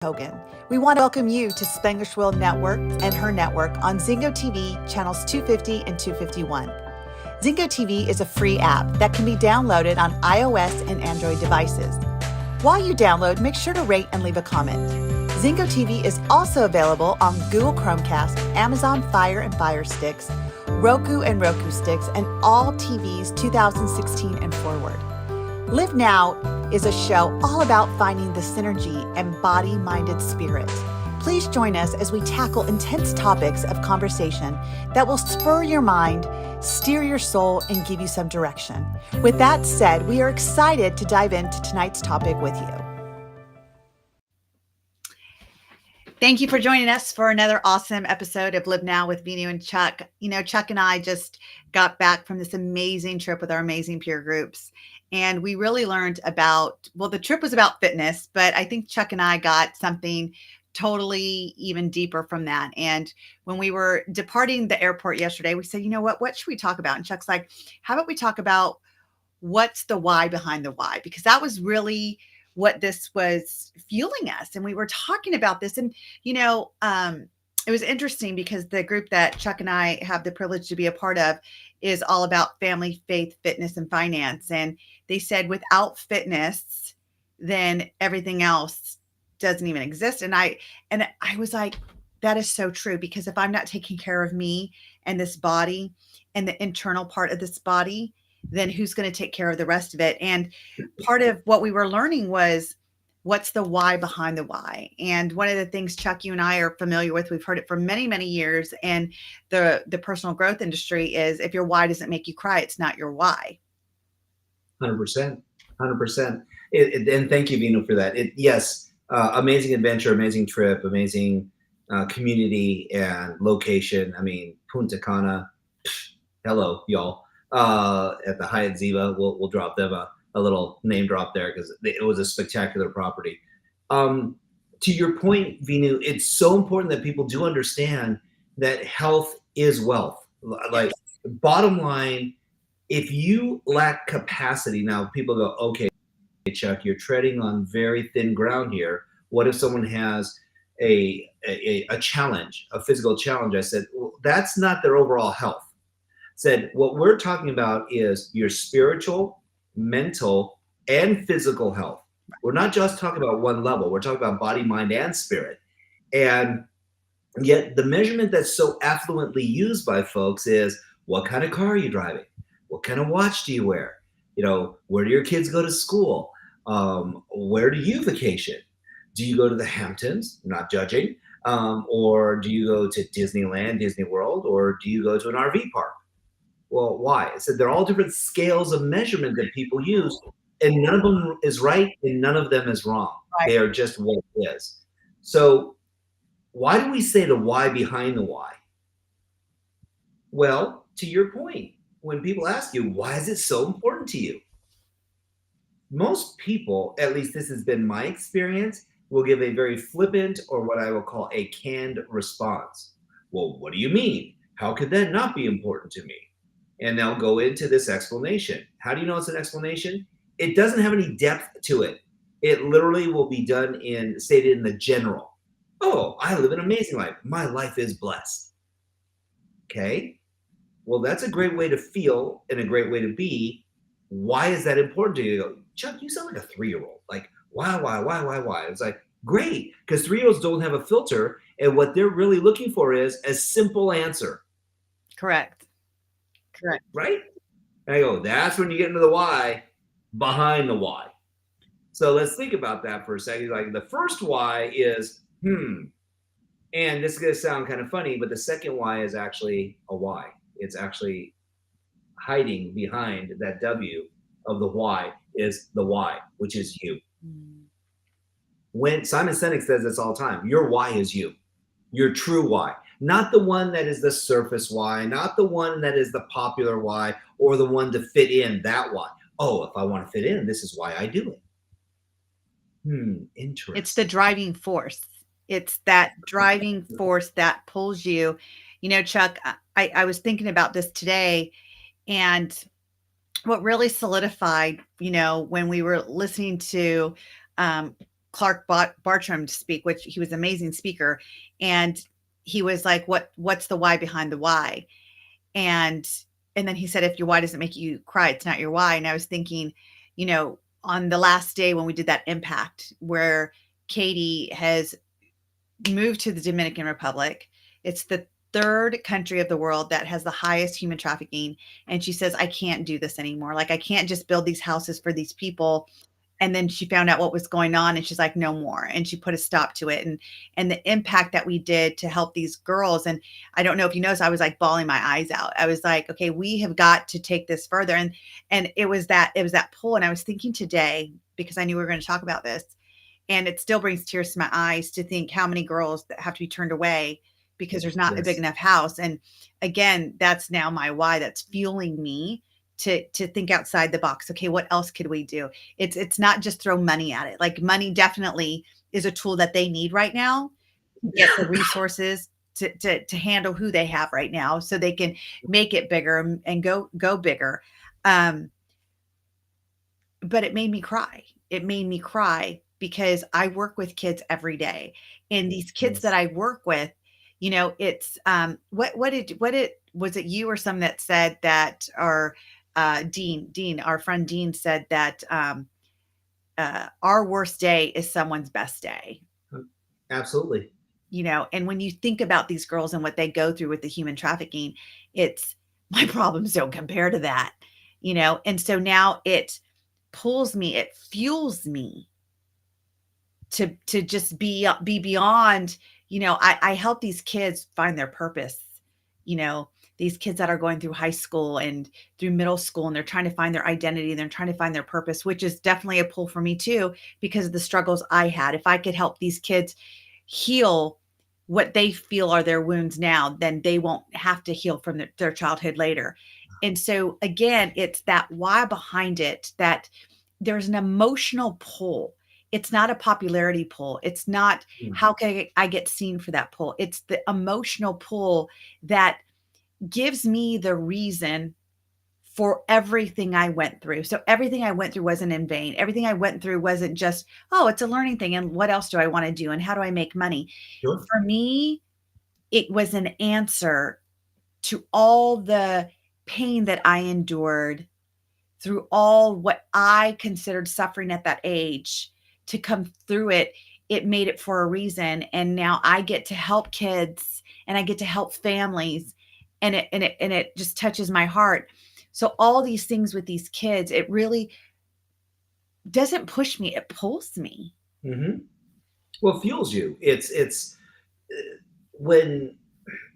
Hogan. We want to welcome you to Spanglish World Network and her network on Zingo TV channels 250 and 251. Zingo TV is a free app that can be downloaded on iOS and Android devices. While you download, make sure to rate and leave a comment. Zingo TV is also available on Google Chromecast, Amazon Fire and Fire Sticks, Roku and Roku Sticks, and all TVs 2016 and forward. Live Now is a show all about finding the synergy and body-minded spirit. Please join us as we tackle intense topics of conversation that will spur your mind, steer your soul, and give you some direction. With that said, we are excited to dive into tonight's topic with you. Thank you for joining us for another awesome episode of Live Now with Veenu and Chuck. You know, Chuck and I just got back from this amazing trip with our amazing peer groups. And we really learned about, well, the trip was about fitness, but I think Chuck and I got something totally even deeper from that. And when we were departing the airport yesterday, we said, you know what should we talk about? And Chuck's like, how about we talk about what's the why behind the why? Because that was really what this was fueling us. And we were talking about this. And, you know, it was interesting because the group that Chuck and I have the privilege to be a part of is all about family, faith, fitness, and finance. And they said without fitness, then everything else doesn't even exist. And I was like, that is so true, because if I'm not taking care of me and this body and the internal part of this body, then who's going to take care of the rest of it? And part of what we were learning was, what's the why behind the why? And one of the things, Chuck, you and I are familiar with, we've heard it for many, many years, and the personal growth industry is, if your why doesn't make you cry, it's not your why. 100%. And thank you, Veenu, for that. Yes, amazing adventure, amazing trip, amazing community and location. I mean, Punta Cana, hello, y'all. At the Hyatt Ziva, we'll drop them a little name drop there because it was a spectacular property. To your point, Veenu, it's so important that people do understand that health is wealth. Like, bottom line, if you lack capacity, now people go, okay, Chuck, you're treading on very thin ground here. What if someone has a challenge, a physical challenge? I said, well, that's not their overall health. Said, what we're talking about is your spiritual, mental, and physical health. We're not just talking about one level. We're talking about body, mind, and spirit. And yet the measurement that's so affluently used by folks is, what kind of car are you driving? What kind of watch do you wear? You know, where do your kids go to school? Where do you vacation? Do you go to the Hamptons? Not judging. Or do you go to Disneyland, Disney World? Or do you go to an RV park? Well, why? I said they're all different scales of measurement that people use, and none of them is right and none of them is wrong. Right. They are just what it is. So why do we say the why behind the why? Well, to your point, when people ask you, why is it so important to you? Most people, at least this has been my experience, will give a very flippant, or what I will call a canned response. Well, what do you mean? How could that not be important to me? And they'll go into this explanation. How do you know it's an explanation? It doesn't have any depth to it. It literally will be stated in the general. Oh, I live an amazing life. My life is blessed. Okay. Well, that's a great way to feel and a great way to be. Why is that important to you? You go, Chuck, you sound like a 3-year-old. Like, why? It's like, great, because 3-year-olds don't have a filter, and what they're really looking for is a simple answer. Correct. Right? And I go, that's when you get into the why behind the why. So let's think about that for a second. Like, the first why is, and this is going to sound kind of funny, but the second why is actually a why. It's actually hiding behind that W of the why is the why, which is you. When Simon Sinek says this all the time, your why is you, your true why. Not the one that is the surface why, not the one that is the popular why, or the one to fit in, that why. Oh, if I want to fit in, this is why I do it. Interesting. It's the driving force. It's that driving force that pulls you. You know, Chuck, I was thinking about this today, and what really solidified, you know, when we were listening to Clark Bartram to speak, which he was an amazing speaker, and he was like, what's the why behind the why? And then he said, if your why doesn't make you cry, it's not your why. And I was thinking, on the last day when we did that impact, where Katie has moved to the Dominican Republic, it's the third country of the world that has the highest human trafficking. And she says, I can't do this anymore. Like, I can't just build these houses for these people. And then she found out what was going on, and she's like, no more. And she put a stop to it. And the impact that we did to help these girls. And I don't know if you noticed, I was like bawling my eyes out. I was like, okay, we have got to take this further. And it was that pull. And I was thinking today, because I knew we were going to talk about this, and it still brings tears to my eyes to think how many girls that have to be turned away because there's not a big Yes. enough house. And again, that's now my why, that's fueling me to think outside the box. Okay, what else could we do? It's not just throw money at it. Like, money definitely is a tool that they need right now to get the resources to handle who they have right now, so they can make it bigger and go bigger. Um, but it made me cry. It made me cry because I work with kids every day. And these kids that Yes. I work with, it's what was it, you or some that said that, or Dean, our friend Dean said that, our worst day is someone's best day. Absolutely. And when you think about these girls and what they go through with the human trafficking, it's my problems don't compare to that. And so now it pulls me, it fuels me to just be beyond. I help these kids find their purpose. you know these kids that are going through high school and through middle school, and they're trying to find their identity, and they're trying to find their purpose, which is definitely a pull for me too, because of the struggles I had. If I could help these kids heal what they feel are their wounds now, then they won't have to heal from their childhood later. And so again, it's that why behind it, that there's an emotional pull. It's not a popularity pull. It's not Mhm. how can I get seen for that pull. It's the emotional pull that gives me the reason for everything I went through. So everything I went through wasn't in vain. Everything I went through wasn't just, oh, it's a learning thing. And what else do I want to do? And how do I make money? Sure. For me, it was an answer to all the pain that I endured, through all what I considered suffering at that age. To come through it, it made it for a reason. And now I get to help kids, and I get to help families, and it just touches my heart. So all these things with these kids, it really doesn't push me, it pulls me. Hmm. Well, fuels you. It's when,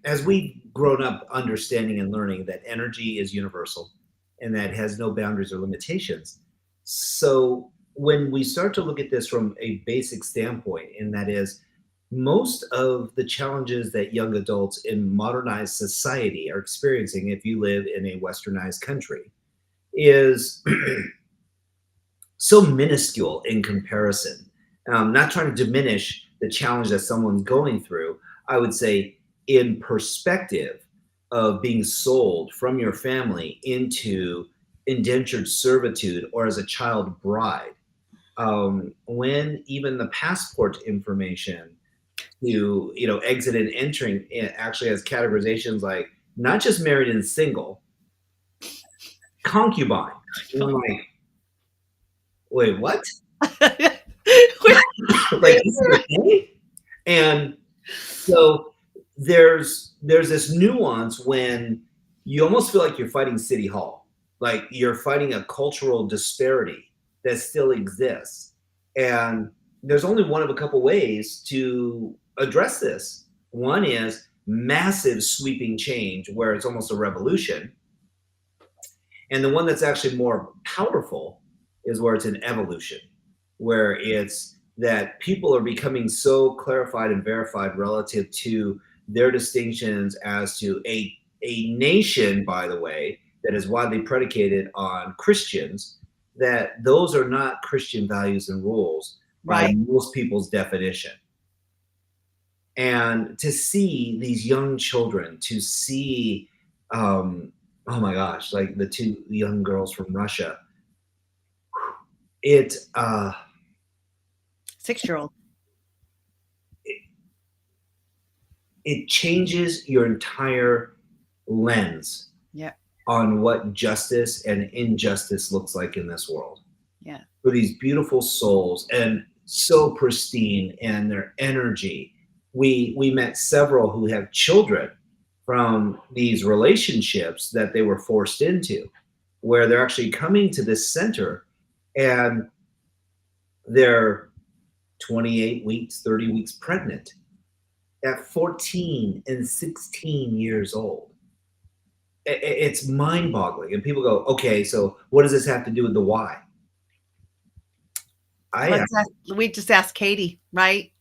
as we've grown up understanding and learning that energy is universal and that it has no boundaries or limitations. So when we start to look at this from a basic standpoint, and that is, most of the challenges that young adults in modernized society are experiencing, if you live in a westernized country, is so minuscule in comparison. Not trying to diminish the challenge that someone's going through. I would say, in perspective of being sold from your family into indentured servitude or as a child bride, when even the passport information to exit and entering it actually has categorizations like not just married and single, concubine. And I'm like, wait, what? Like, this is okay? And so there's this nuance when you almost feel like you're fighting City Hall, like you're fighting a cultural disparity that still exists. And there's only one of a couple ways to address this. One is massive sweeping change where it's almost a revolution. And the one that's actually more powerful is where it's an evolution, where it's that people are becoming so clarified and verified relative to their distinctions as to a nation, by the way, that is widely predicated on Christians, that those are not Christian values and rules by Right. most people's definition. And to see these young children, to see, oh my gosh, like the two young girls from Russia, it 6-year-old. It changes your entire lens Yeah. on what justice and injustice looks like in this world. Yeah. For these beautiful souls and so pristine and their energy. We met several who have children from these relationships that they were forced into, where they're actually coming to this center and they're 28 weeks, 30 weeks pregnant at 14 and 16 years old. It's mind boggling. And people go, okay, so what does this have to do with the why? We just asked Katie, right?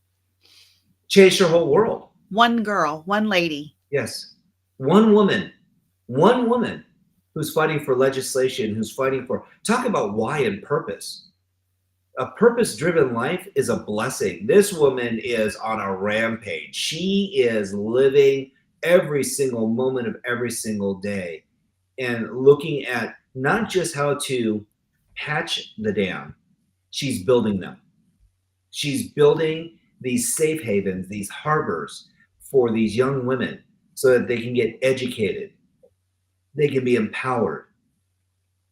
Changed her whole world. One girl, one lady. Yes. One woman who's fighting for legislation, who's fighting for, talk about why and purpose. A purpose driven life is a blessing. This woman is on a rampage. She is living every single moment of every single day and looking at not just how to patch the dam, she's building them. She's building these safe havens, these harbors for these young women so that they can get educated, they can be empowered,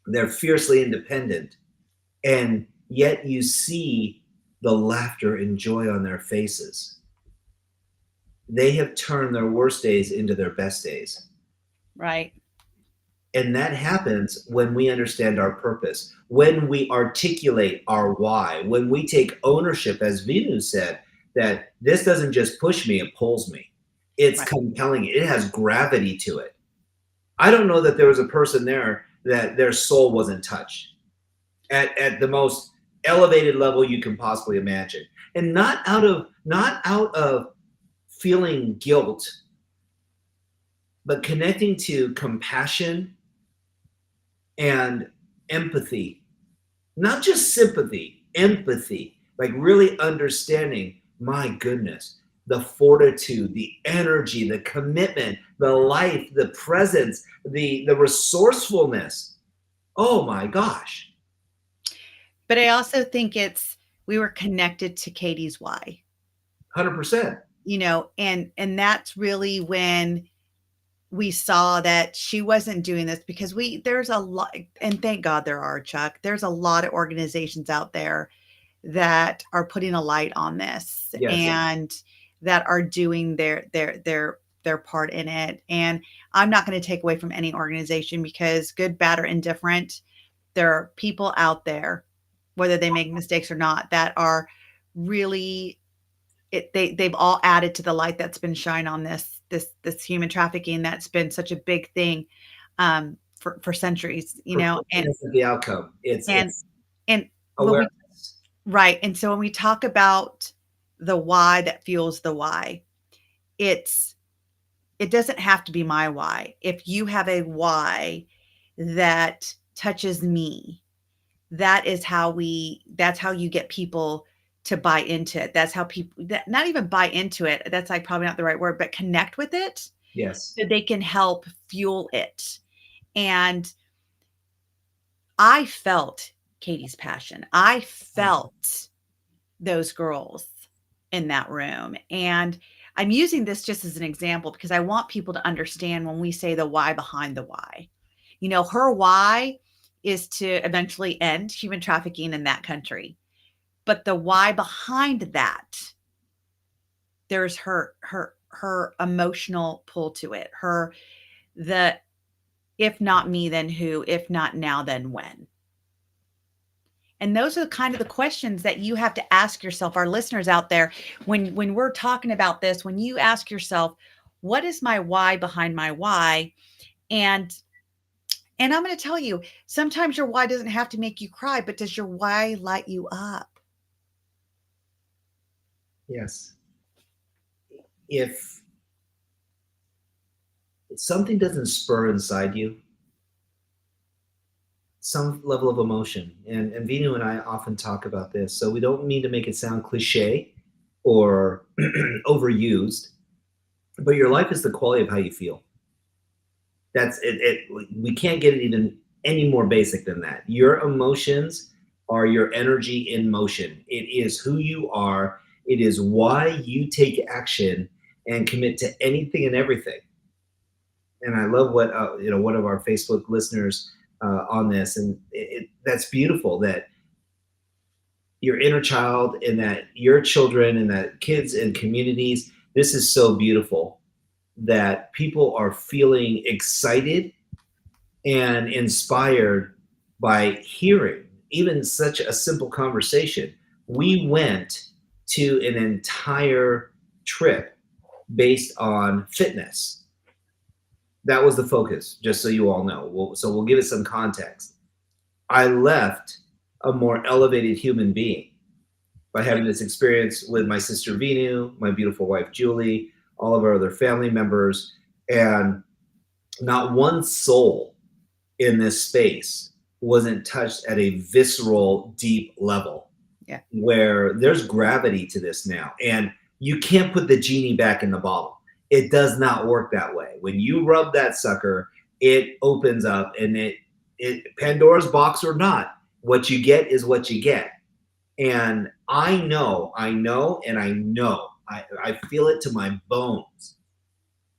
they're fiercely independent, and yet you see the laughter and joy on their faces. They have turned their worst days into their best days. Right. And that happens when we understand our purpose, when we articulate our why, when we take ownership, as Veenu said, that this doesn't just push me, it pulls me. It's compelling. It has gravity to it. I don't know that there was a person there that their soul wasn't touched at the most elevated level you can possibly imagine. And not out of feeling guilt, but connecting to compassion and empathy, not just sympathy, empathy, like really understanding, my goodness, the fortitude, the energy, the commitment, the life, the presence, the resourcefulness. Oh my gosh. But I also think we were connected to Katie's why. 100%. And that's really when we saw that she wasn't doing this because there's a lot, and thank God there are, Chuck, there's a lot of organizations out there that are putting a light on this. Yes. And that are doing their part in it. And I'm not going to take away from any organization because good, bad, or indifferent, there are people out there, whether they make mistakes or not, that are really they've all added to the light that's been shined on this human trafficking that's been such a big thing for centuries, and the outcome. It's awareness. Right. And so when we talk about the why that fuels the why, it doesn't have to be my why. If you have a why that touches me, that's how you get people to buy into it. That's how people not even buy into it. That's like probably not the right word, but connect with it. Yes. So they can help fuel it. And I felt Katie's passion. I felt those girls in that room. And I'm using this just as an example because I want people to understand when we say the why behind the why. Her why is to eventually end human trafficking in that country. But the why behind that, there's her emotional pull to it. If not me, then who? If not now, then when? And those are kind of the questions that you have to ask yourself, our listeners out there, when we're talking about this, when you ask yourself, what is my why behind my why? And I'm going to tell you, sometimes your why doesn't have to make you cry, but does your why light you up? Yes. If something doesn't spur inside you, some level of emotion, and Veenu and I often talk about this, so we don't mean to make it sound cliche or overused, but your life is the quality of how you feel. That's it. We can't get it even any more basic than that. Your emotions are your energy in motion. It is who you are. It is why you take action and commit to anything and everything. And I love what one of our Facebook listeners on this, and that's beautiful that your inner child and that your children and that kids and communities. This is so beautiful that people are feeling excited and inspired by hearing even such a simple conversation. We went to an entire trip based on fitness. That was the focus, just so you all know. So we'll give it some context. I left a more elevated human being by having this experience with my sister Veenu, my beautiful wife Julie, all of our other family members, and not one soul in this space wasn't touched at a visceral, deep level. Yeah. Where there's gravity to this now, and you can't put the genie back in the bottle. It does not work that way. When you rub that sucker, it opens up, and it Pandora's box or not, what you get is what you get. And I know, and I know, I feel it to my bones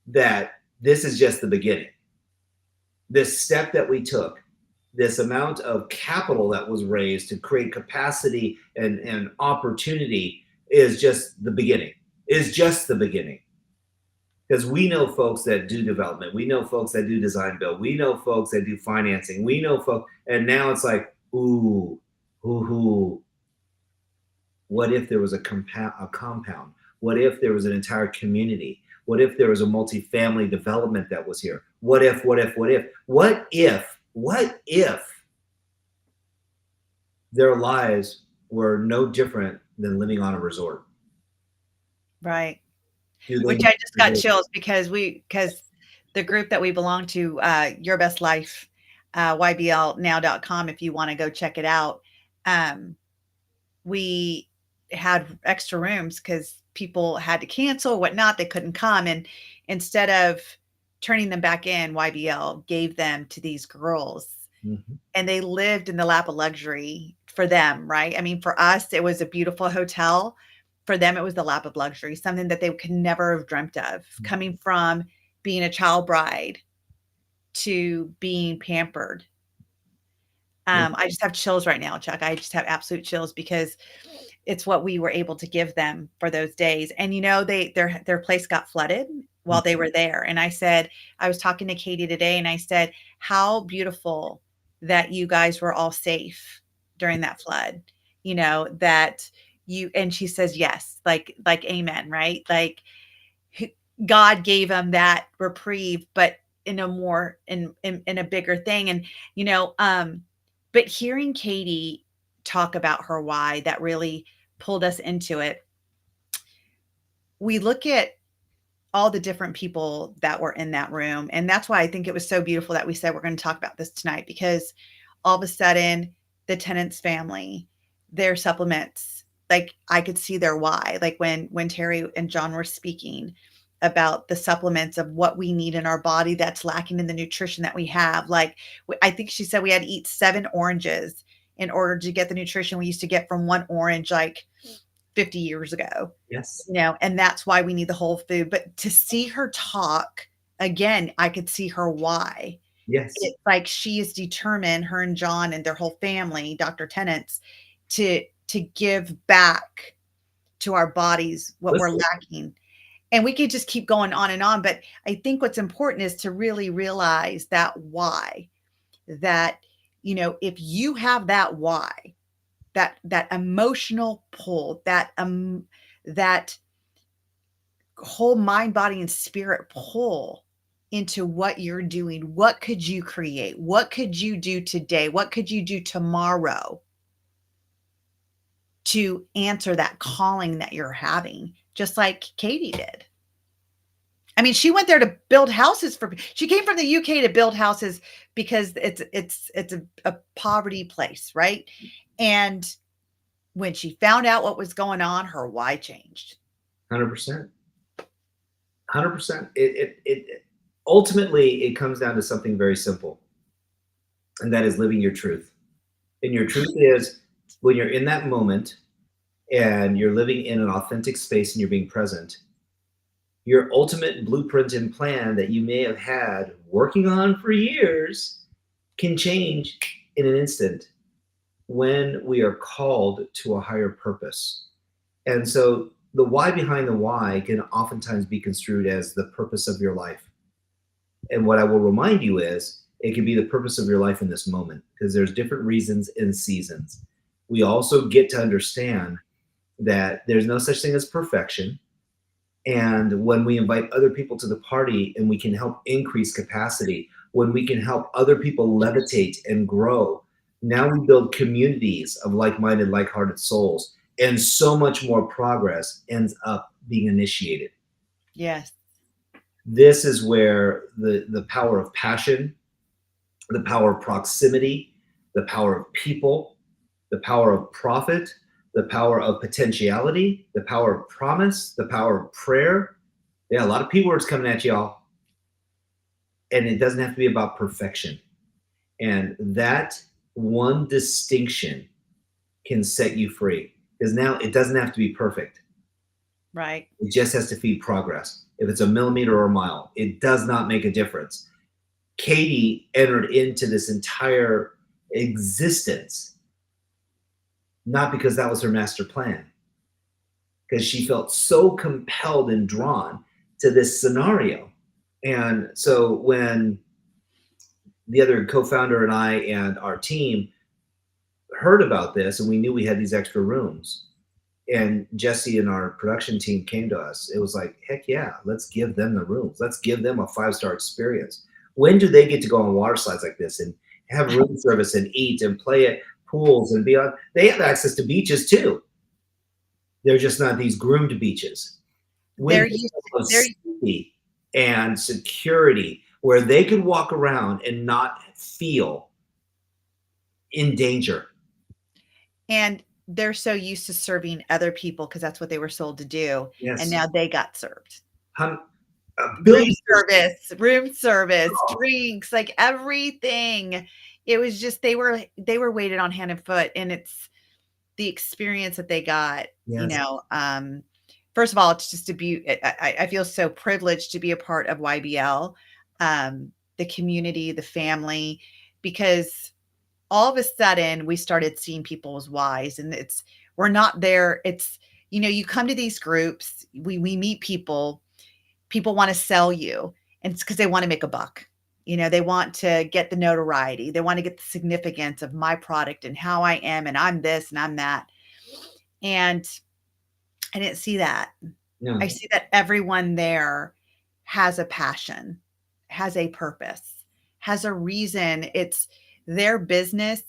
that this is just the beginning. This step that we took, this amount of capital that was raised to create capacity and opportunity is just the beginning. Is just the beginning. Because we know folks that do development, we know folks that do design build, we know folks that do financing, we know folks, and now it's like, ooh, what if there was a compound? What if there was an entire community? What if there was a multifamily development that was here? What if their lives were no different than living on a resort? Right. Which I just got chills because the group that we belong to, Your Best Life, yblnow.com, if you want to go check it out. We had extra rooms because people had to cancel or whatnot. They couldn't come. And instead of turning them back in, YBL gave them to these girls. Mm-hmm. And they lived in the lap of luxury for them, right? I mean, for us, it was a beautiful hotel. For them, it was the lap of luxury, something that they could never have dreamt of, mm-hmm. coming from being a child bride to being pampered. I just have chills right now, Chuck. I just have absolute chills because it's what we were able to give them for those days. And, their place got flooded while they were there. And I was talking to Katie today and I said, how beautiful that you guys were all safe during that flood, and she says, yes, like amen. Right. Like God gave them that reprieve, but in a more, in a bigger thing. And, but hearing Katie talk about her why, that really pulled us into it. We look at all the different people that were in that room. And that's why I think it was so beautiful that we said we're going to talk about this tonight, because all of a sudden the tenants family, their supplements, like I could see their why. Like when Terry and John were speaking about the supplements of what we need in our body that's lacking in the nutrition that we have. Like, I think she said we had to eat 7 oranges in order to get the nutrition we used to get from one orange like 50 years ago. Yes. And that's why we need the whole food. But to see her talk again, I could see her why. Yes. It's like she is determined, her and John and their whole family, Dr. Tenants, to give back to our bodies what we're lacking. And we could just keep going on and on. But I think what's important is to really realize that why, that, if you have that why, that emotional pull, that whole mind, body, and spirit pull into what you're doing, what could you create? What could you do today? What could you do tomorrow to answer that calling that you're having? Just like Katie did. I mean, she went there to build houses she came from the UK to build houses because it's a poverty place, right? And when she found out what was going on, her why changed. 100%. 100%. It ultimately, it comes down to something very simple, and that is living your truth. And your truth is when you're in that moment and you're living in an authentic space and you're being present, your ultimate blueprint and plan that you may have had working on for years can change in an instant when we are called to a higher purpose. And so the why behind the why can oftentimes be construed as the purpose of your life. And what I will remind you is it can be the purpose of your life in this moment, because there's different reasons and seasons. We also get to understand that there's no such thing as perfection. And when we invite other people to the party and we can help increase capacity, when we can help other people levitate and grow, now we build communities of like-minded, like-hearted souls, and so much more progress ends up being initiated. Yes. This is where the power of passion, the power of proximity, the power of people, the power of profit, the power of potentiality, the power of promise, the power of prayer. Yeah, a lot of P words coming at y'all. And it doesn't have to be about perfection. And that one distinction can set you free, because now it doesn't have to be perfect. Right. It just has to feed progress. If it's a millimeter or a mile, it does not make a difference. Katie entered into this entire existence not because that was her master plan, because she felt so compelled and drawn to this scenario. And so when the other co-founder and I and our team heard about this, and we knew we had these extra rooms, and Jesse and our production team came to us, it was like, heck yeah, let's give them the rooms. Let's give them a 5-star experience. When do they get to go on water slides like this and have room service and eat and play at pools and beyond? They have access to beaches too. They're just not these groomed beaches. They're With used of they're safety and security, where they could walk around and not feel in danger. and they're so used to serving other people because that's what they were sold to do. And Yes. now they got served. Room service, drinks, like everything. It was just they were weighted on hand and foot, and it's the experience that they got. Yes. First of all, it's just I feel so privileged to be a part of YBL, the community, the family, because all of a sudden we started seeing people as wise, and we're not there. It's, you come to these groups, we meet people want to sell you, and it's because they want to make a buck. They want to get the notoriety. They want to get the significance of my product and how I am, and I'm this and I'm that. And I didn't see that. No. I see that everyone there has a passion, has a purpose, has a reason. It's their business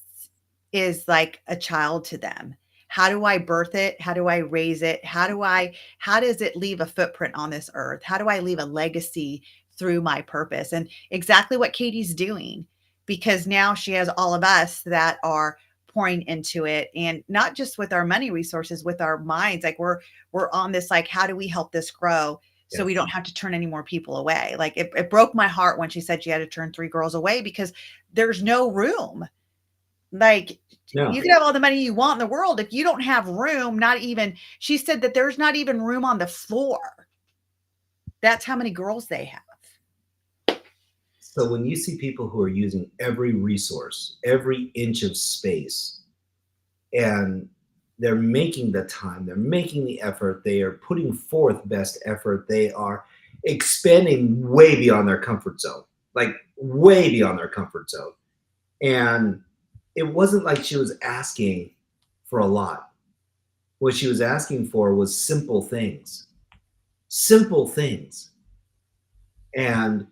is like a child to them. How do I birth it? How do I raise it? How does it leave a footprint on this earth? How do I leave a legacy through my purpose? And exactly what Katie's doing, because now she has all of us that are pouring into it, and not just with our money resources, with our minds. Like we're on this, like, how do we help this grow so we don't have to turn any more people away? Like it broke my heart when she said she had to turn 3 girls away because there's no room. Like, you can have all the money you want in the world. If you don't have room, she said that there's not even room on the floor. That's how many girls they have. So when you see people who are using every resource, every inch of space, and they're making the time, they're making the effort, they are putting forth best effort, they are expanding way beyond their comfort zone, like way beyond their comfort zone. And it wasn't like she was asking for a lot. What she was asking for was simple things. Simple things. And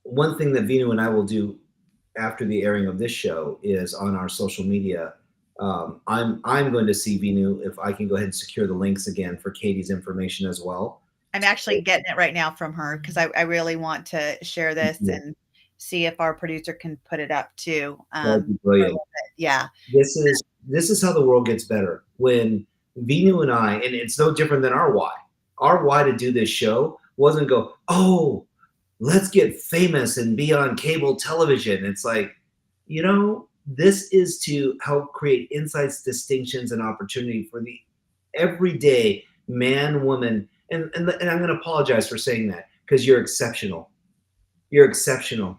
one thing that Veenu and I will do after the airing of this show is on our social media. I'm going to see Veenu if I can go ahead and secure the links again for Katie's information as well. I'm actually getting it right now from her because I really want to share this and see if our producer can put it up too. That'd be brilliant. Yeah. This is how the world gets better. When Veenu and I, and it's no different than our why. Our why to do this show wasn't go, oh, let's get famous and be on cable television. It's like, This is to help create insights, distinctions, and opportunity for the everyday man, woman. And I'm going to apologize for saying that because you're exceptional. You're exceptional.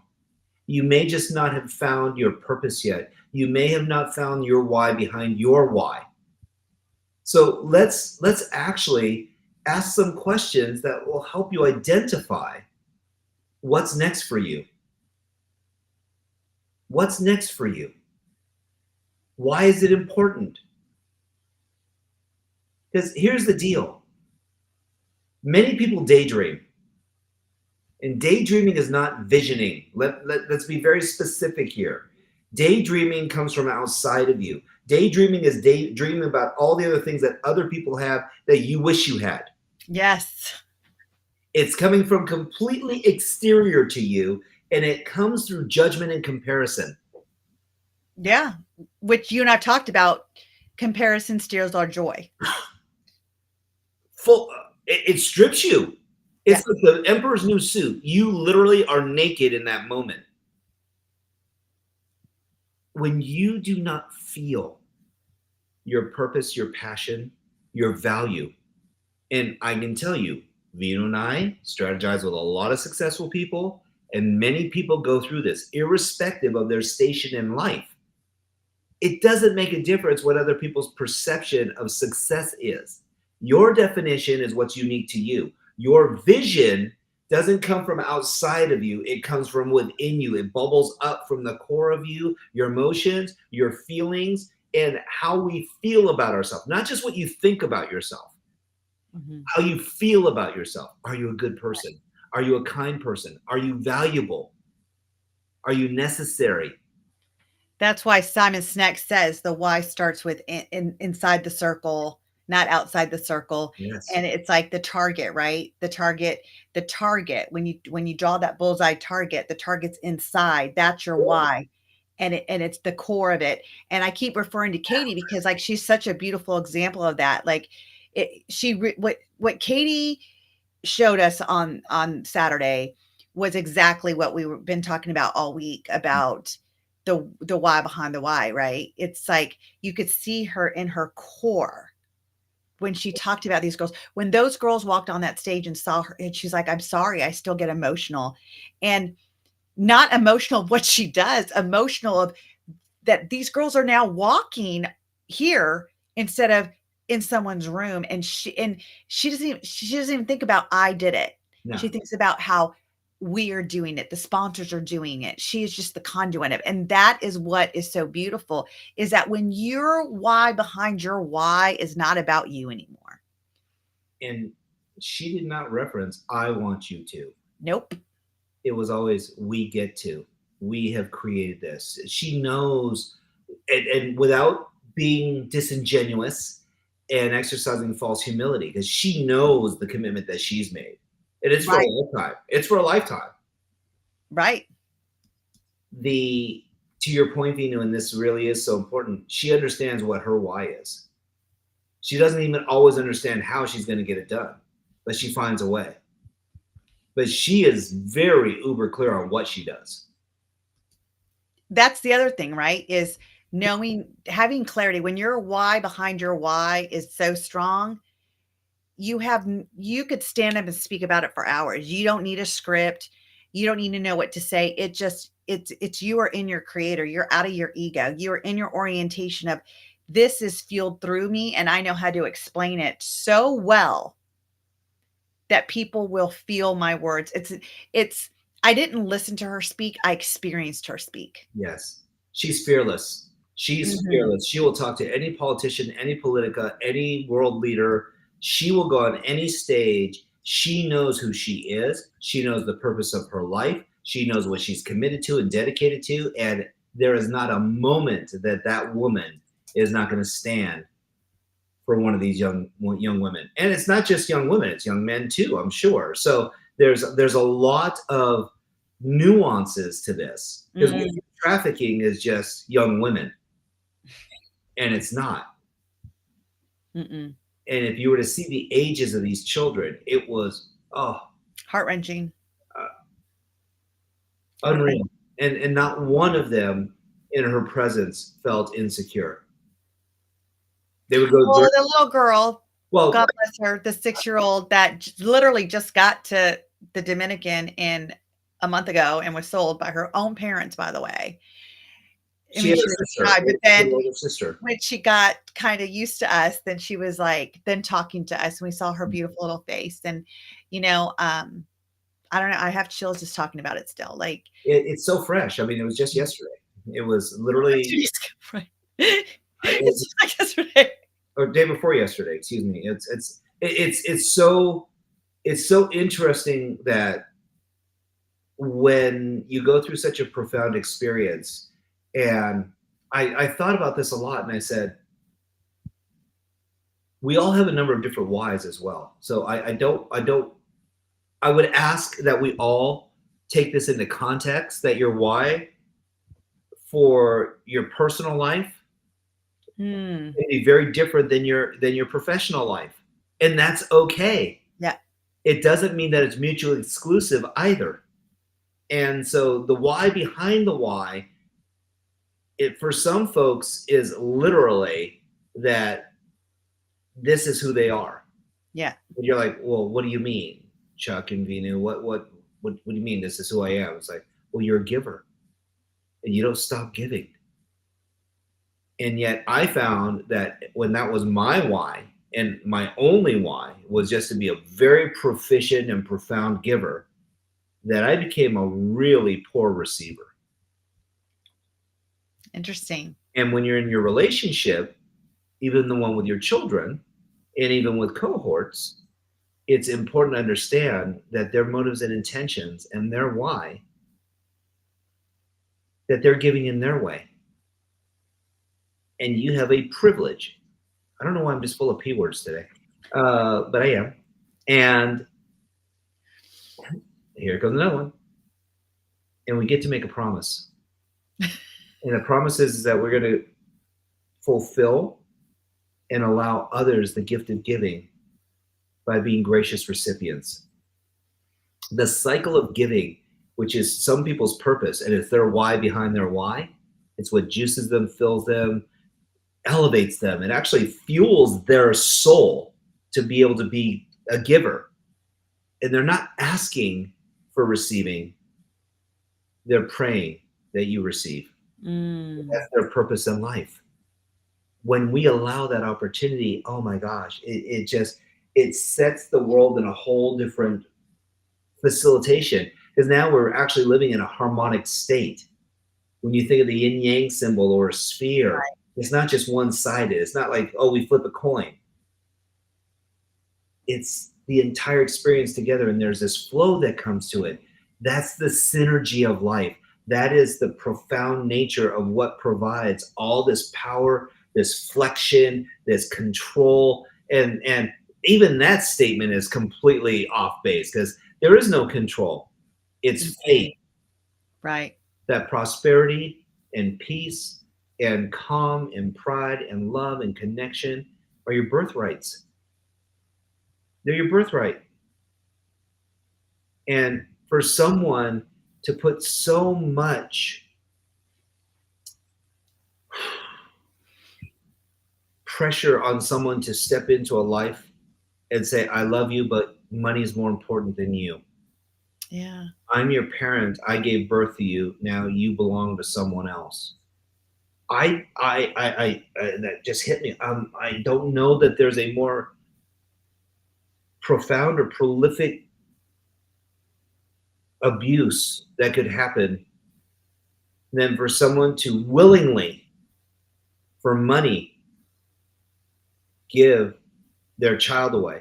You may just not have found your purpose yet. You may have not found your why behind your why. So let's actually ask some questions that will help you identify what's next for you. What's next for you? Why is it important? Because here's the deal. Many people daydream. And daydreaming is not visioning. Let's be very specific here. Daydreaming comes from outside of you. Daydreaming is daydreaming about all the other things that other people have that you wish you had. Yes. It's coming from completely exterior to you, and it comes through judgment and comparison. Yeah. Which you and I've talked about. Comparison steals our joy. It strips you. Yeah. It's like the emperor's new suit. You literally are naked in that moment. When you do not feel your purpose, your passion, your value, and I can tell you, Veenu and I strategize with a lot of successful people, and many people go through this, irrespective of their station in life. It doesn't make a difference what other people's perception of success is. Your definition is what's unique to you. Your vision doesn't come from outside of you. It comes from within you. It bubbles up from the core of you, your emotions, your feelings, and how we feel about ourselves. Not just what you think about yourself, how you feel about yourself. Are you a good person? Are you a kind person? Are you valuable? Are you necessary? That's why Simon Sinek says the why starts with inside the circle, not outside the circle. Yes. And it's like the target, right? The target. When you draw that bullseye target, the target's inside. That's your why. And it's the core of it. And I keep referring to Katie because like she's such a beautiful example of that. Like what Katie showed us on Saturday was exactly what we've been talking about all week about the why behind the why, right? It's like you could see her in her core when she talked about these girls. When those girls walked on that stage and saw her, and she's like, I'm sorry, I still get emotional. And not emotional of what she does, emotional of that these girls are now walking here instead of in someone's room. And she doesn't even think about I did it. No. She thinks about how we are doing it. The sponsors are doing it. She is just the conduit of it. And that is what is so beautiful is that when your why behind your why is not about you anymore. And she did not reference, I want you to. Nope. It was always, we get to. We have created this. She knows, and without being disingenuous and exercising false humility, because she knows the commitment that she's made. And it's for a lifetime. It's for a lifetime. Right. To your point, Veenu, and this really is so important, she understands what her why is. She doesn't even always understand how she's going to get it done, but she finds a way. But she is very uber clear on what she does. That's the other thing, right? Is having clarity. When your why behind your why is so strong, you could stand up and speak about it for hours. You don't need a script. You don't need to know what to say. It's you are in your creator. You're out of your ego. You're in your orientation of this is fueled through me and I know how to explain it so well that people will feel my words. I didn't listen to her speak. I experienced her speak. Yes. She's fearless. She's fearless. She will talk to any politician, any politica, any world leader. She will go on any stage. She knows who she is. She knows the purpose of her life. She knows what she's committed to and dedicated to. And there is not a moment that woman is not going to stand for one of these young women. And it's not just young women, it's young men too, I'm sure. So there's a lot of nuances to this, because trafficking is just young women, and it's not. And if you were to see the ages of these children, it was heart-wrenching, unreal. And not one of them in her presence felt insecure. They would go Well, very the little girl, well. God bless her, the 6-year-old that literally just got to the Dominican in a month ago and was sold by her own parents, by the way. I She mean, had she a was sister, shy, but a then older sister. when she got kind of used to us, then she was like, then talking to us, and we saw her beautiful little face. And, you know, I don't know, I have chills just talking about it still. Like, It's so fresh. I mean, it was just yesterday. It was 2 literally days ago, right? It's it, just like yesterday. or day before yesterday. Excuse me. It's so interesting that when you go through such a profound experience, and I thought about this a lot, and I said we all have a number of different whys as well. So I would ask that we all take this into context, that your why for your personal life Hmm. can be very different than your professional life, and that's okay. Yeah. It doesn't mean that it's mutually exclusive either. And so the why behind the why, it for some folks is literally that this is who they are. Yeah. And you're like, well, what do you mean, Chuck and Veenu? What do you mean this is who I am? It's like, well, you're a giver and you don't stop giving. And yet I found that when that was my why, and my only why was just to be a very proficient and profound giver, that I became a really poor receiver. Interesting. And when you're in your relationship, even the one with your children, and even with cohorts, it's important to understand that their motives and intentions and their why, that they're giving in their way. And you have a privilege. I don't know why I'm just full of P words today, but I am. And here comes another one. And we get to make a promise. And the promise is that we're going to fulfill and allow others the gift of giving by being gracious recipients. The cycle of giving, which is some people's purpose, and it's their why behind their why, it's what juices them, fills them, elevates them. It actually fuels their soul to be able to be a giver. And they're not asking for receiving, they're praying that you receive. That's their purpose in life. When we allow that opportunity, oh my gosh, it sets the world in a whole different facilitation, because now we're actually living in a harmonic state. When you think of the yin yang symbol or a sphere, Right. it's not just one sided. It's not like, oh, we flip a coin. It's the entire experience together, and there's this flow that comes to it. That's the synergy of life. That is the profound nature of what provides all this power, this flexion, this control. And even that statement is completely off base, because there is no control. It's faith Right. that prosperity and peace and calm and pride and love and connection are your birthrights. They're your birthright. And for someone to put so much pressure on someone to step into a life and say, I love you, but money is more important than you. Yeah. I'm your parent. I gave birth to you. Now you belong to someone else. That just hit me. I don't know that there's a more profound or prolific abuse that could happen than for someone to willingly, for money, give their child away.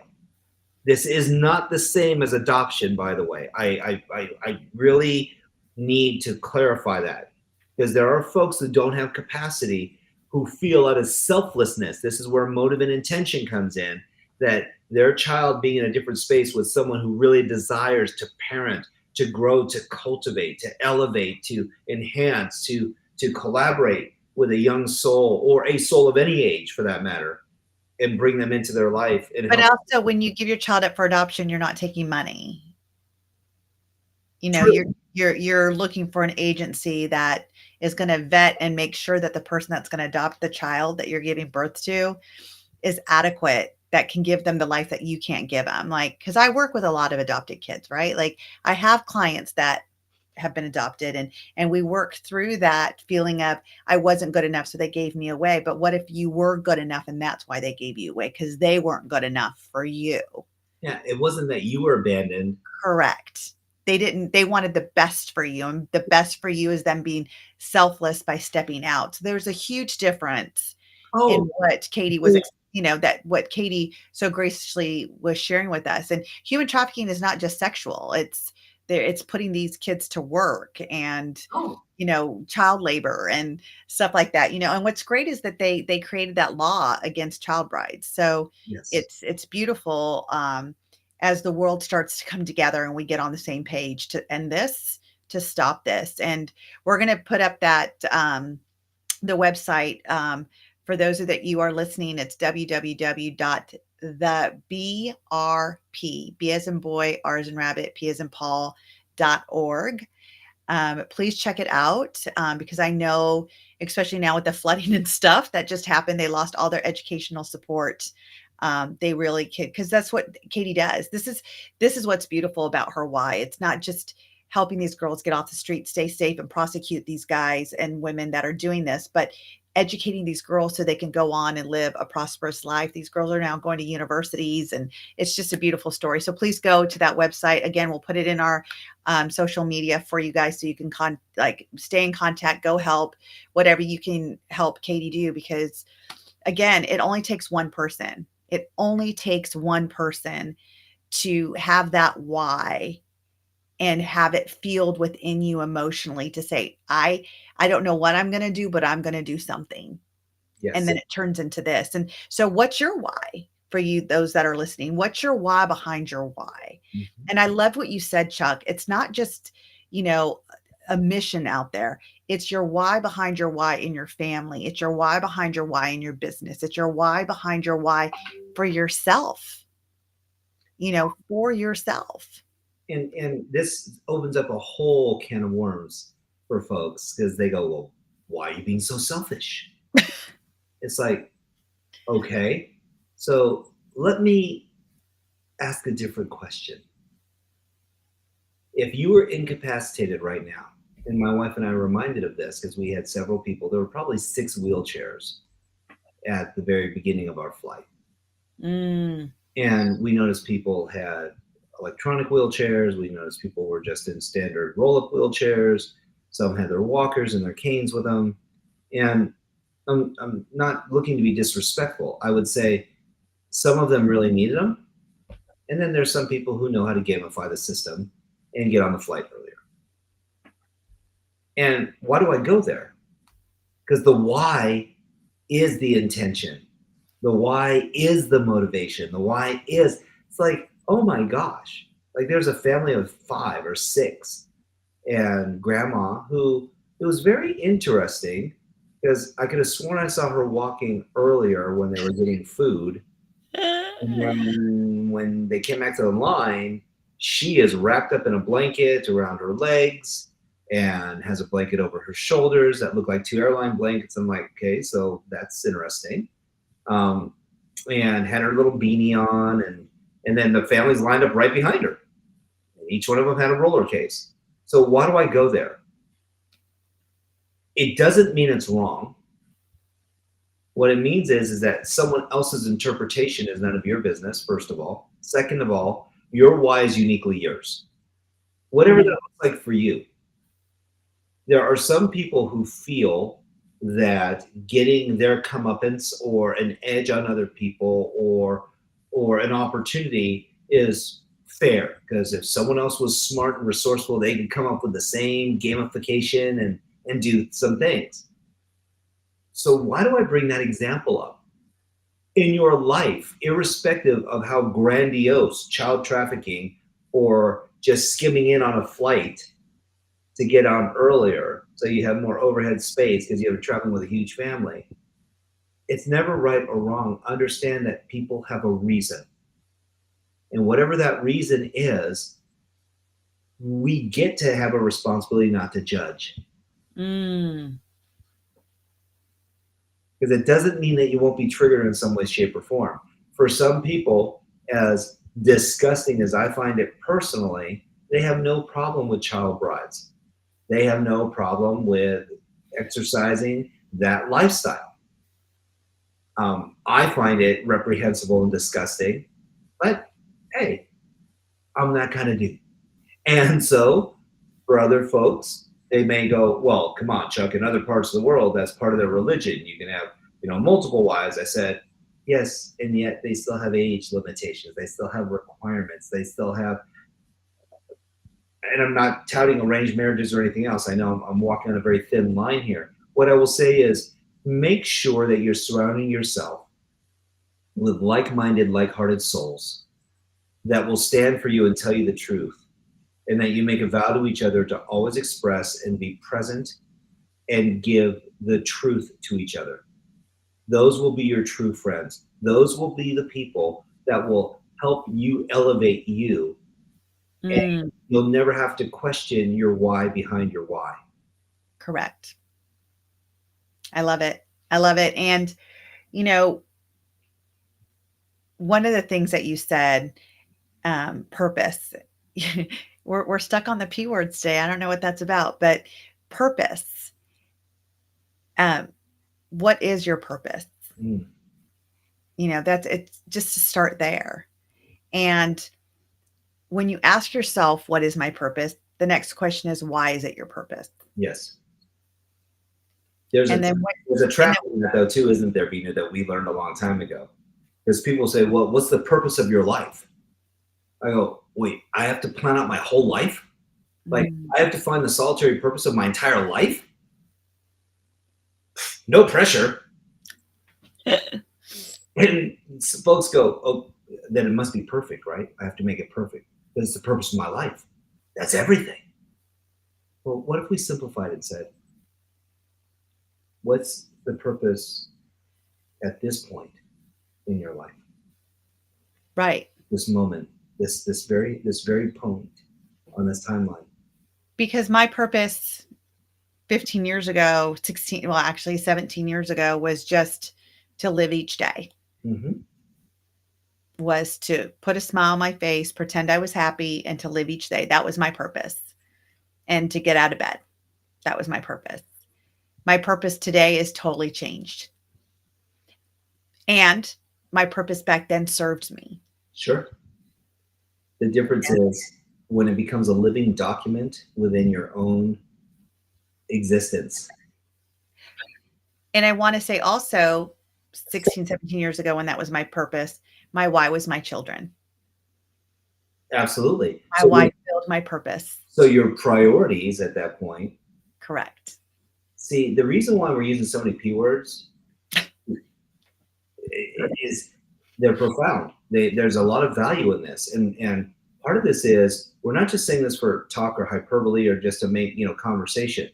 This is not the same as adoption, by the way. I really need to clarify that, because there are folks that don't have capacity who feel out of selflessness. This is where motive and intention comes in, that their child being in a different space with someone who really desires to parent, to grow, to cultivate, to elevate, to enhance, to collaborate with a young soul, or a soul of any age for that matter, and bring them into their life and But help. also, when you give your child up for adoption, you're not taking money. You know, True. you're looking for an agency that is going to vet and make sure that the person that's going to adopt the child that you're giving birth to is adequate, that can give them the life that you can't give them. Like, because I work with a lot of adopted kids, right? Like, I have clients that have been adopted, and we work through that feeling of, I wasn't good enough, so they gave me away. But what if you were good enough and that's why they gave you away? Because they weren't good enough for you. Yeah, it wasn't that you were abandoned. Correct. They wanted the best for you, and the best for you is them being selfless by stepping out. So there's a huge difference in Oh, what Katie was, that what Katie so graciously was sharing with us. And human trafficking is not just sexual. It's there. It's putting these kids to work, and oh, child labor and stuff like that. And what's great is that they created that law against child brides. So yes. it's beautiful, as the world starts to come together and we get on the same page to end this, to stop this. And we're going to put up that the website, for those of that you are listening. It's www.thebrp, B as in boy, R as in rabbit, P as in Paul.org. Please check it out, because I know, especially now with the flooding and stuff that just happened, they lost all their educational support. They really could, because that's what Katie does. This is what's beautiful about her why. It's not just helping these girls get off the street, stay safe, and prosecute these guys and women that are doing this, but educating these girls so they can go on and live a prosperous life. These girls are now going to universities, and it's just a beautiful story. So please go to that website. Again, we'll put it in our social media for you guys, so you can stay in contact, go help whatever you can help Katie do, because again, it only takes one person. It only takes one person to have that why and have it fueled within you emotionally, to say, I don't know what I'm going to do, but I'm going to do something. And Yes. then it turns into this. And so what's your why for you, those that are listening? What's your why behind your why? Mhm. And I love what you said, Chuck. It's not just, you know, a mission out there. It's your why behind your why in your family. It's your why behind your why in your business. It's your why behind your why for yourself, for yourself. And this opens up a whole can of worms for folks, because they go, well, why are you being so selfish? It's like, okay, so let me ask a different question. If you were incapacitated right now, and my wife and I were reminded of this because we had several people, there were probably 6 wheelchairs at the very beginning of our flight. Mm. And we noticed people had electronic wheelchairs. We noticed people were just in standard roll up wheelchairs. Some had their walkers and their canes with them. And I'm not looking to be disrespectful. I would say some of them really needed them. And then there's some people who know how to gamify the system and get on the flight earlier. And why do I go there? Because the why is the intention. The why is the motivation. The why is, it's like, oh my gosh. Like, there's a family of 5 or 6 and grandma who, it was very interesting because I could have sworn I saw her walking earlier when they were getting food. And then when they came back to the line, she is wrapped up in a blanket around her legs and has a blanket over her shoulders that look like 2 airline blankets. I'm like, okay, so that's interesting. Um, and had her little beanie on, and then the families lined up right behind her. And each one of them had a roller case. So why do I go there? It doesn't mean it's wrong. What it means is that someone else's interpretation is none of your business, first of all. Second of all, your why is uniquely yours. Whatever that looks like for you. There are some people who feel that getting their comeuppance or an edge on other people or an opportunity is fair, because if someone else was smart and resourceful, they could come up with the same gamification and do some things. So why do I bring that example up? In your life, irrespective of how grandiose child trafficking or just skimming in on a flight to get on earlier so you have more overhead space because you're traveling with a huge family, it's never right or wrong. Understand that people have a reason. And whatever that reason is, we get to have a responsibility not to judge. Mm. Because it doesn't mean that you won't be triggered in some way, shape, or form. For some people, as disgusting as I find it personally, they have no problem with child brides. They have no problem with exercising that lifestyle. I find it reprehensible and disgusting, but hey, I'm that kind of dude. And so for other folks, they may go, well, come on, Chuck, in other parts of the world, that's part of their religion. You can have, multiple wives. I said, yes, and yet they still have age limitations. They still have requirements. They still have, and I'm not touting arranged marriages or anything else. I know I'm walking on a very thin line here. What I will say is make sure that you're surrounding yourself with like-minded, like-hearted souls that will stand for you and tell you the truth, and that you make a vow to each other to always express and be present and give the truth to each other. Those will be your true friends. Those will be the people that will help you elevate you. And Mm. you'll never have to question your why behind your why. Correct. I love it. I love it. And, you know, one of the things that you said, purpose. We're stuck on the P words today. I don't know what that's about, but purpose. Um, what is your purpose? Mm, That's it's just to start there. And when you ask yourself, what is my purpose? The next question is, why is it your purpose? yes. There's a And then what, there's a and trap in that though too, isn't there, Veenu, that we learned a long time ago? Because people say, well, what's the purpose of your life? I go, wait, I have to plan out my whole life? Like, then, I have to find the solitary purpose of my entire life? No pressure. And folks go, oh, then it must be perfect, right? I have to make it perfect. But it's the purpose of my life. That's everything. Well, what if we simplified and said, what's the purpose at this point in your life? right. This moment, this very point on this timeline. Because my purpose 15 years ago, 16, well, actually 17 years ago, was just to live each day, Mm-hmm. was to put a smile on my face, pretend I was happy, and to live each day. That was my purpose. And to get out of bed. That was my purpose. My purpose today is totally changed. And my purpose back then served me. Sure. The difference is when it becomes a living document within your own existence. And I want to say also 16, 17 years ago, when that was my purpose, my why was my children. Absolutely. My why filled my purpose. So your priorities at that point. Correct. See, the reason why we're using so many P words is they're profound. There's a lot of value in this, and part of this is we're not just saying this for talk or hyperbole or just to make conversation.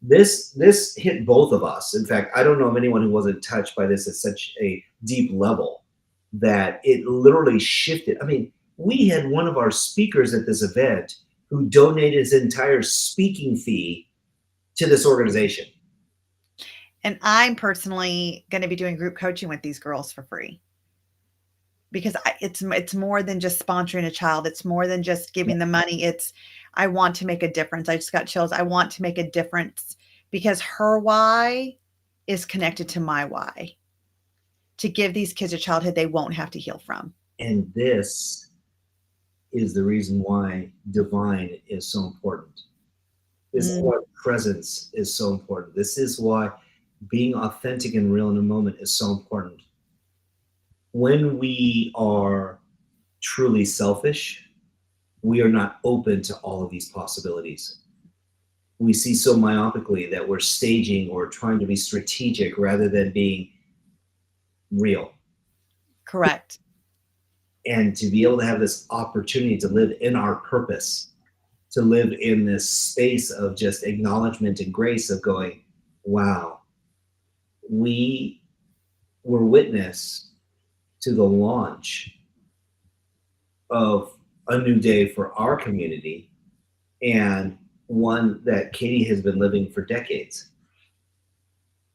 This hit both of us. In fact, I don't know of anyone who wasn't touched by this at such a deep level that it literally shifted. I mean, we had one of our speakers at this event who donated his entire speaking fee to this organization. And I'm personally going to be doing group coaching with these girls for free, because it's more than just sponsoring a child. It's more than just giving them money. I want to make a difference. I just got chills. I want to make a difference because her why is connected to my why, to give these kids a childhood they won't have to heal from. And this is the reason why divine is so important. This is why presence is so important. This is why being authentic and real in a moment is so important. When we are truly selfish, we are not open to all of these possibilities. We see so myopically that we're staging or trying to be strategic rather than being real. Correct. And to be able to have this opportunity to live in our purpose, to live in this space of just acknowledgement and grace of going, wow, we were witness to the launch of a new day for our community. And one that Katie has been living for decades.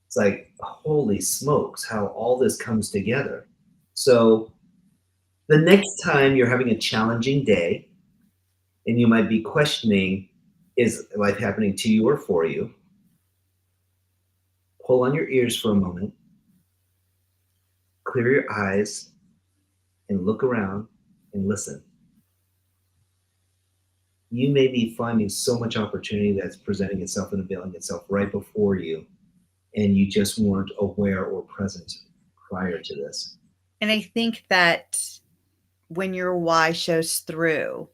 It's like, holy smokes, how all this comes together. So the next time you're having a challenging day and you might be questioning, is life happening to you or for you? Pull on your ears for a moment, clear your eyes, and look around and listen. You may be finding so much opportunity that's presenting itself and availing itself right before you, and you just weren't aware or present prior to this. And I think that when your why shows through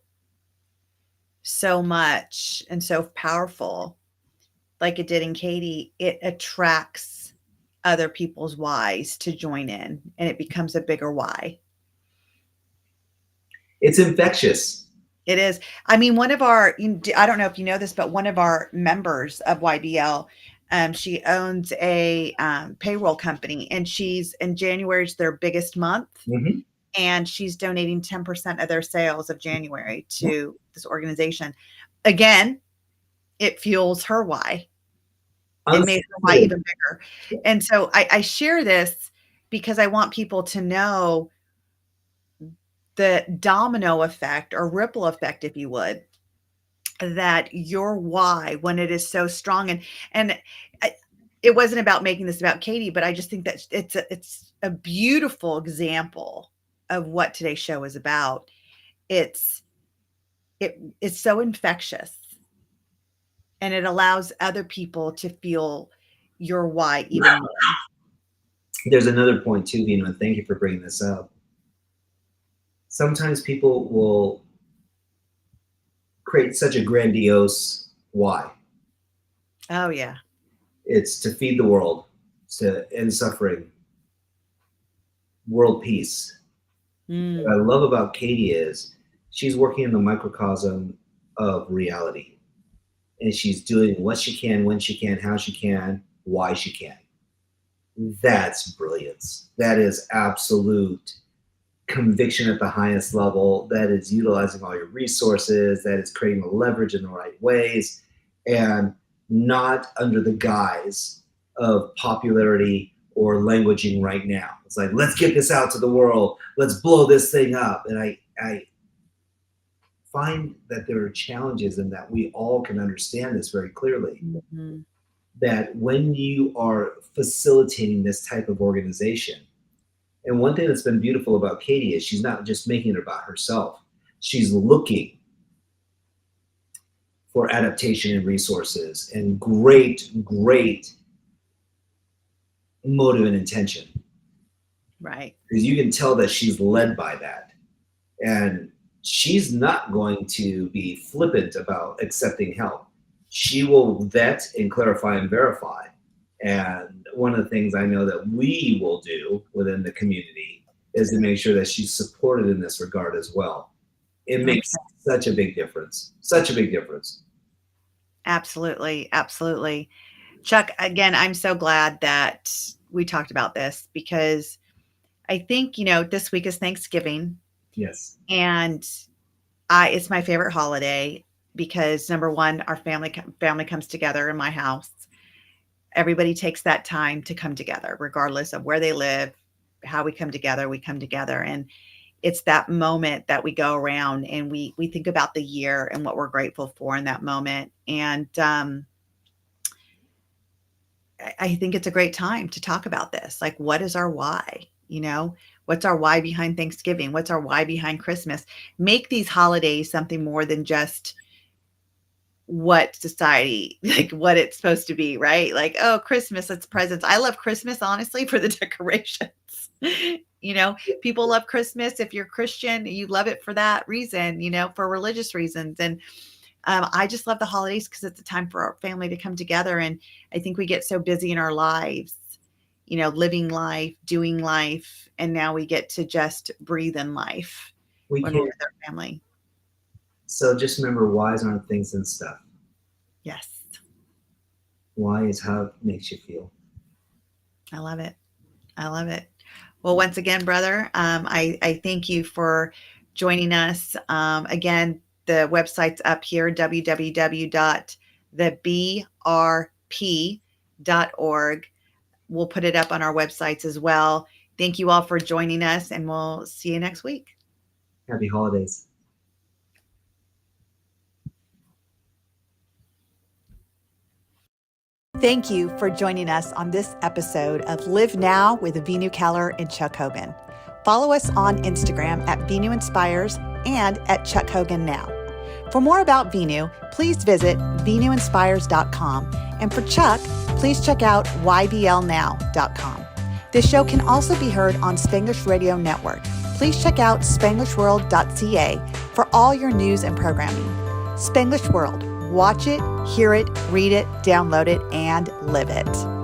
so much and so powerful, like it did in Katie, it attracts other people's whys to join in and it becomes a bigger why. It's infectious. It is. I mean, one of our, I don't know if you know this, but one of our members of YBL, she owns a payroll company and she's in January is their biggest month. Mm-hmm. And she's donating 10% of their sales of January to this organization. Again, it fuels her why. It made her why even bigger. And so I share this because I want people to know the domino effect or ripple effect, if you would, that your why, when it is so strong, and I, it wasn't about making this about Katie, but I just think that it's a beautiful example of what today's show is about. It's it's so infectious, and it allows other people to feel your why even more. There's another point too, Veenu, and thank you for bringing this up. Sometimes people will create such a grandiose why. Oh yeah. It's to feed the world, to end suffering, world peace. What I Mm, love about Katie is she's working in the microcosm of reality. And she's doing what she can, when she can, how she can, why she can. That's brilliance. That is absolute conviction at the highest level. That is utilizing all your resources. That is creating the leverage in the right ways and not under the guise of popularity or languaging right now. It's like, let's get this out to the world. Let's blow this thing up. And I find that there are challenges and that we all can understand this very clearly. mhm. That when you are facilitating this type of organization, and one thing that's been beautiful about Katie is she's not just making it about herself. She's looking for adaptation and resources and great motive and intention. Right. Because you can tell that she's led by that. And she's not going to be flippant about accepting help. She will vet and clarify and verify. And one of the things I know that we will do within the community is to make sure that she's supported in this regard as well. It makes 100%. such a big difference. Such a big difference. Absolutely. Absolutely. Chuck, again, I'm so glad that we talked about this because I think, this week is Thanksgiving Yes. and it's my favorite holiday because number one, our family comes together in my house. Everybody takes that time to come together, regardless of where they live, how we come together, and it's that moment that we go around and we think about the year and what we're grateful for in that moment. And I think it's a great time to talk about this. Like, what is our why? What's our why behind Thanksgiving? What's our why behind Christmas? Make these holidays something more than just what society, like what it's supposed to be, right? Like, oh, Christmas, it's presents. I love Christmas, honestly, for the decorations. People love Christmas. If you're Christian, you love it for that reason, for religious reasons. And I just love the holidays because it's a time for our family to come together. And I think we get so busy in our lives, living life, doing life. And now we get to just breathe in life We when we're can. with our family. So just remember, whys aren't things and stuff. Yes. Why is how it makes you feel. I love it. I love it. Well, once again, brother, I thank you for joining us. Again, The website's up here, www.thebrp.org. We'll put it up on our websites as well. Thank you all for joining us, and we'll see you next week. Happy holidays. Thank you for joining us on this episode of Live Now with Veenu Keller and Chuck Hogan. Follow us on Instagram at Veenu Inspires and at Chuck Hogan Now. For more about Veenu, please visit veenuinspires.com. And for Chuck, please check out yblnow.com. This show can also be heard on Spanglish Radio Network. Please check out spanglishworld.ca for all your news and programming. Spanglish World. Watch it, hear it, read it, download it, and live it.